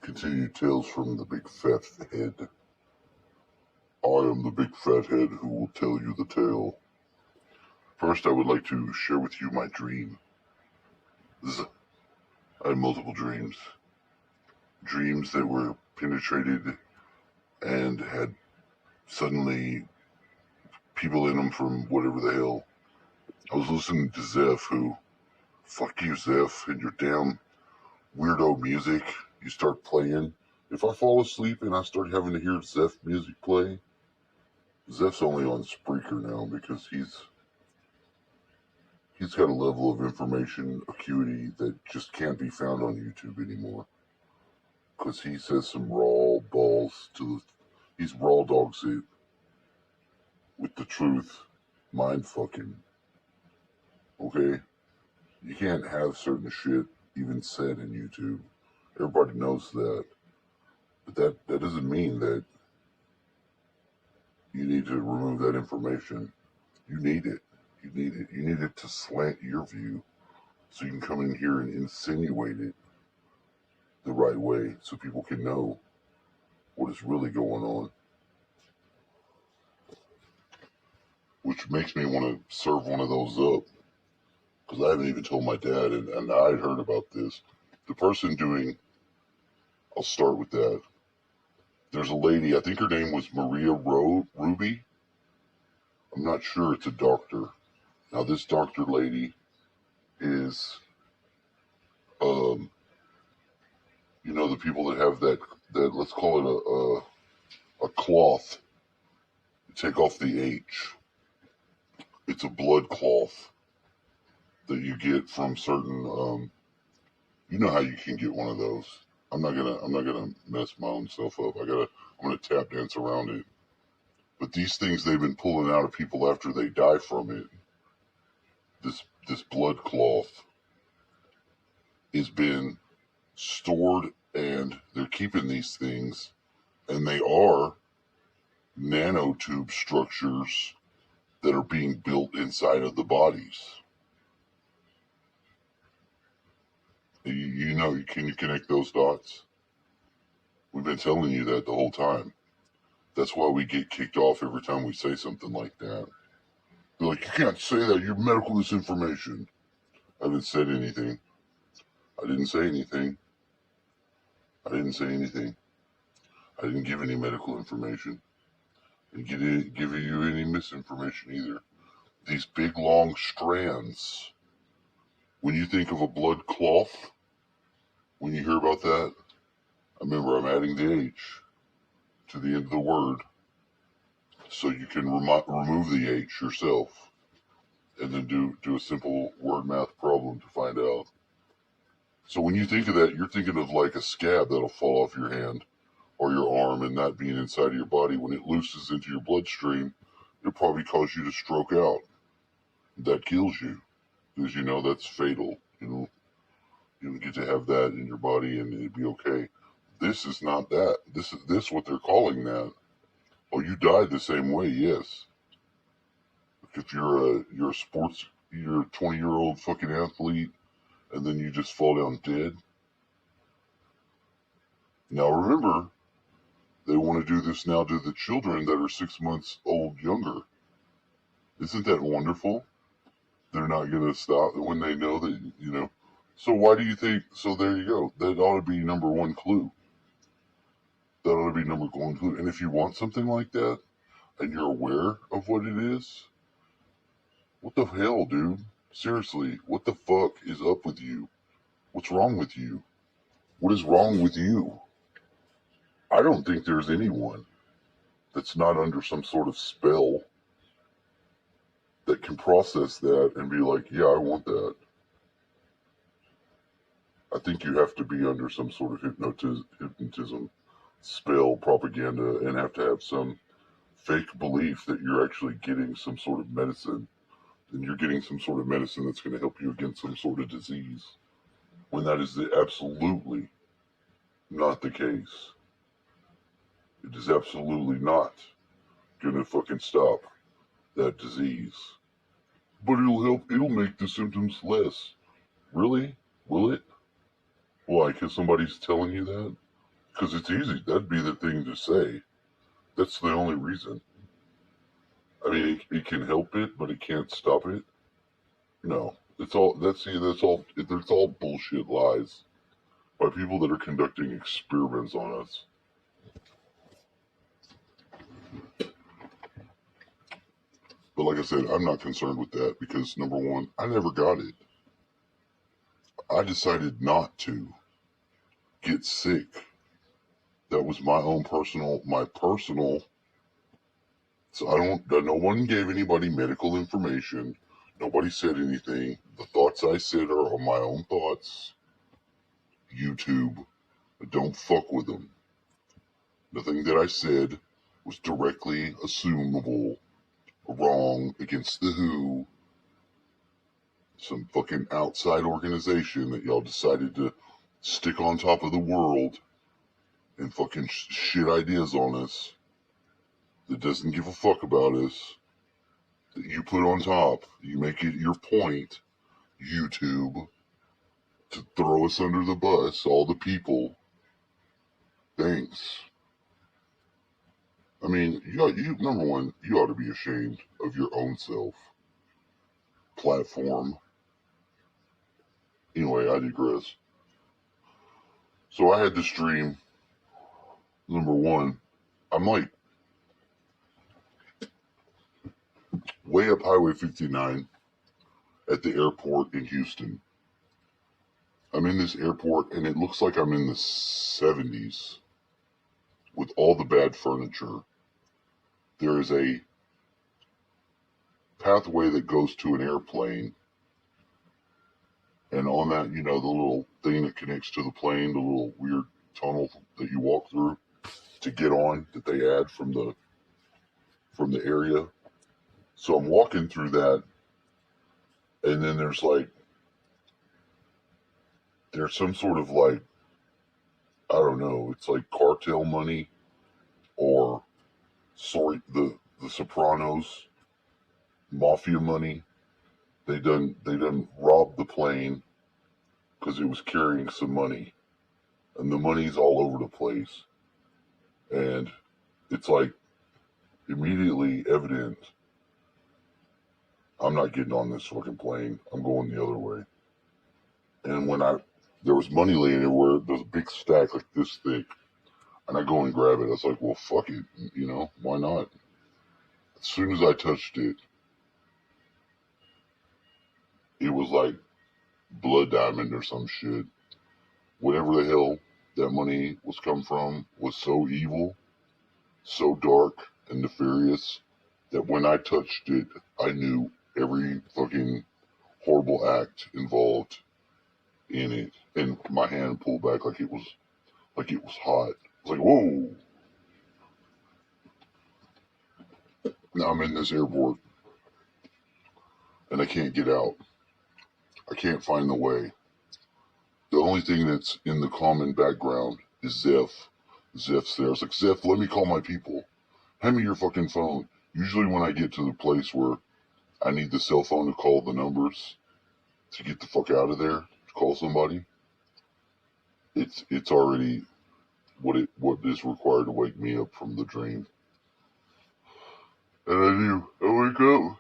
Continued tales from the big fat head. I am the big fat head who will tell you the tale. First, I would like to share with you my dream. I had multiple dreams. Dreams that were penetrated and had suddenly people in them from whatever the hell. I was listening to Zeph, who, fuck you, Zeph, and your damn weirdo music you start playing. If I fall asleep and I start having to hear Zeph music play, Zeph's only on Spreaker now because he's got a level of information acuity that just can't be found on YouTube anymore. Because he says some raw balls to the... He's raw dogs it with the truth. Mind fucking. Okay? You can't have certain shit even said in YouTube. Everybody knows that. But that doesn't mean that you need to remove that information. You need it. You need it. You need it to slant your view so you can come in here and insinuate it the right way so people can know what is really going on. Which makes me want to serve one of those up because I haven't even told my dad, and I had heard about this. The person doing, I'll start with that. There's a lady, I think her name was Maria Ruby. I'm not sure, it's a doctor. Now this doctor lady is, the people that have that let's call it a cloth to take off the H. It's a blood cloth that you get from certain, you know how you can get one of those. I'm not gonna mess my own self up. I'm gonna tap dance around it. But these things they've been pulling out of people after they die from it. This blood cloth has been stored, and they're keeping these things, and they are nanotube structures that are being built inside of the bodies. Can you connect those dots? We've been telling you that the whole time. That's why we get kicked off every time we say something like that. They're like, you can't say that, you're medical misinformation. I haven't said anything. I didn't say anything. I didn't say anything. I didn't give any medical information. I didn't give you any misinformation either. These big long strands, when you think of a blood cloth, when you hear about that, remember I'm adding the H to the end of the word so you can remove the H yourself and then do a simple word math problem to find out. So when you think of that, you're thinking of like a scab that'll fall off your hand or your arm and not being inside of your body. When it loosens into your bloodstream, it'll probably cause you to stroke out. That kills you because that's fatal. You don't get to have that in your body and it'd be okay. This is not that. This is what they're calling that. Oh, you died the same way, yes. If you're a 20-year-old fucking athlete and then you just fall down dead. Now remember, they want to do this now to the children that are 6 months old younger. Isn't that wonderful? They're not going to stop when they know that, So why do you think, so there you go. That ought to be number one clue. That ought to be number one clue. And if you want something like that, and you're aware of what it is, what the hell, dude? Seriously, what the fuck is up with you? What's wrong with you? What is wrong with you? I don't think there's anyone that's not under some sort of spell that can process that and be like, yeah, I want that. I think you have to be under some sort of hypnotism, spell, propaganda, and have to have some fake belief that you're actually getting some sort of medicine. And you're getting some sort of medicine that's going to help you against some sort of disease. When that is absolutely not the case. It is absolutely not going to fucking stop that disease. But it'll make the symptoms less. Really? Will it? Why? Because somebody's telling you that? Because it's easy. That'd be the thing to say. That's the only reason. I mean, it can help it, but it can't stop it. No, it's all that's all bullshit lies by people that are conducting experiments on us. But like I said, I'm not concerned with that because number one, I never got it. I decided not to get sick. That was my personal. So no one gave anybody medical information. Nobody said anything. The thoughts I said are my own thoughts. YouTube, don't fuck with them. Nothing that I said was directly assumable wrong against the WHO, some fucking outside organization that y'all decided to stick on top of the world and fucking shit ideas on us that doesn't give a fuck about us, that you put on top. You make it your point, YouTube, to throw us under the bus, all the people. Thanks. I mean, you number one, you ought to be ashamed of your own self. Platform. Anyway, I digress. So I had this dream. Number one, I'm like way up Highway 59 at the airport in Houston. I'm in this airport and it looks like I'm in the 70s with all the bad furniture. There is a pathway that goes to an airplane. And on that, the little thing that connects to the plane, the little weird tunnel that you walk through to get on that they add from the area. So I'm walking through that, and then there's some sort of I don't know, it's like cartel money or the Sopranos mafia money. They done robbed the plane because it was carrying some money, and the money's all over the place, and it's like immediately evident. I'm not getting on this fucking plane. I'm going the other way. And when there was money laying everywhere, there's a big stack like this thick, and I go and grab it. I was like, well, fuck it, why not? As soon as I touched it, it was like blood diamond or some shit. Whatever the hell that money was come from was so evil, so dark and nefarious that when I touched it, I knew every fucking horrible act involved in it. And my hand pulled back like it was hot. It's like, whoa. Now I'm in this airport and I can't get out. I can't find the way. The only thing that's in the common background is Zeph. Zeph's there. It's like, Zeph, let me call my people. Hand me your fucking phone. Usually when I get to the place where I need the cell phone to call the numbers to get the fuck out of there, to call somebody, it's already what is required to wake me up from the dream. And I do. I wake up.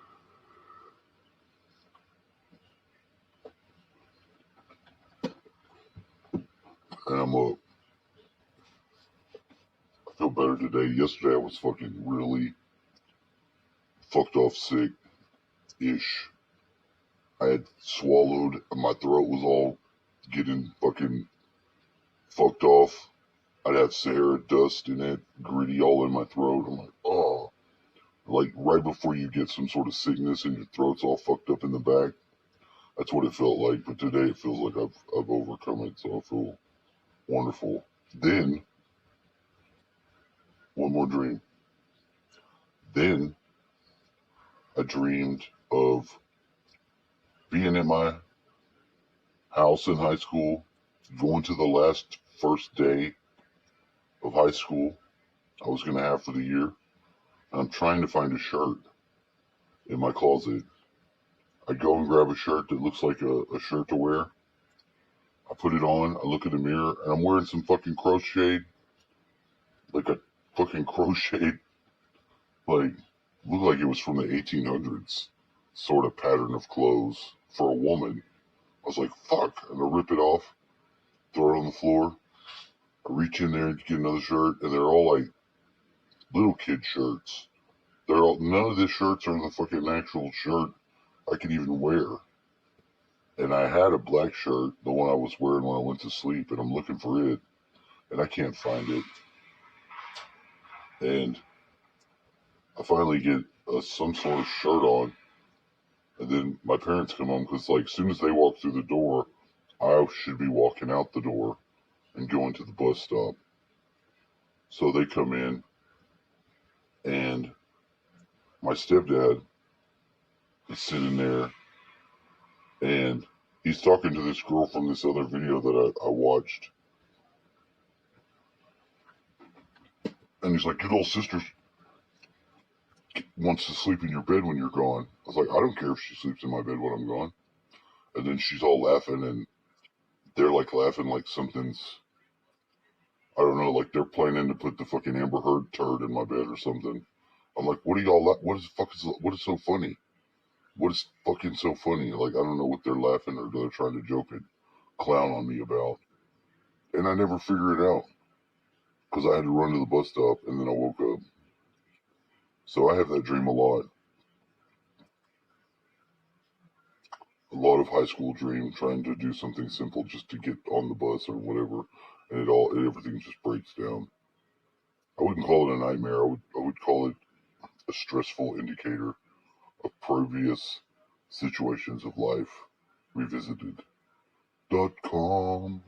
And I'm up. I feel better today. Yesterday I was fucking really fucked off sick-ish. I had swallowed and my throat was all getting fucking fucked off. I'd have Sahara dust in it, gritty all in my throat. I'm like, oh. Like right before you get some sort of sickness and your throat's all fucked up in the back. That's what it felt like. But today it feels like I've overcome it. So I feel wonderful. Then, one more dream. Then I dreamed of being at my house in high school, going to the first day of high school I was going to have for the year. And I'm trying to find a shirt in my closet. I go and grab a shirt that looks like a shirt to wear. I put it on, I look in the mirror, and I'm wearing some fucking crocheted like a fucking crocheted, like, looked like it was from the 1800s sort of pattern of clothes for a woman. I was like, fuck. And I rip it off, throw it on the floor. I reach in there and get another shirt, and they're all like little kid shirts. They're all, none of the shirts are the fucking actual shirt I could even wear. And I had a black shirt, the one I was wearing when I went to sleep, and I'm looking for it, and I can't find it. And I finally get some sort of shirt on, and then my parents come home because, like, as soon as they walk through the door, I should be walking out the door and going to the bus stop. So they come in, and my stepdad is sitting there, and he's talking to this girl from this other video that I watched. And he's like, your little sister wants to sleep in your bed when you're gone. I was like, I don't care if she sleeps in my bed when I'm gone. And then she's all laughing, and they're like laughing like something's, I don't know, like they're planning to put the fucking Amber Heard turd in my bed or something. I'm like, what are y'all, what is so funny? What is fucking so funny? Like, I don't know what they're laughing or they're trying to joke and clown on me about. And I never figure it out because I had to run to the bus stop and then I woke up. So I have that dream a lot. A lot of high school dream trying to do something simple just to get on the bus or whatever, and everything just breaks down. I wouldn't call it a nightmare. I would call it a stressful indicator of previous situations of life revisited. .com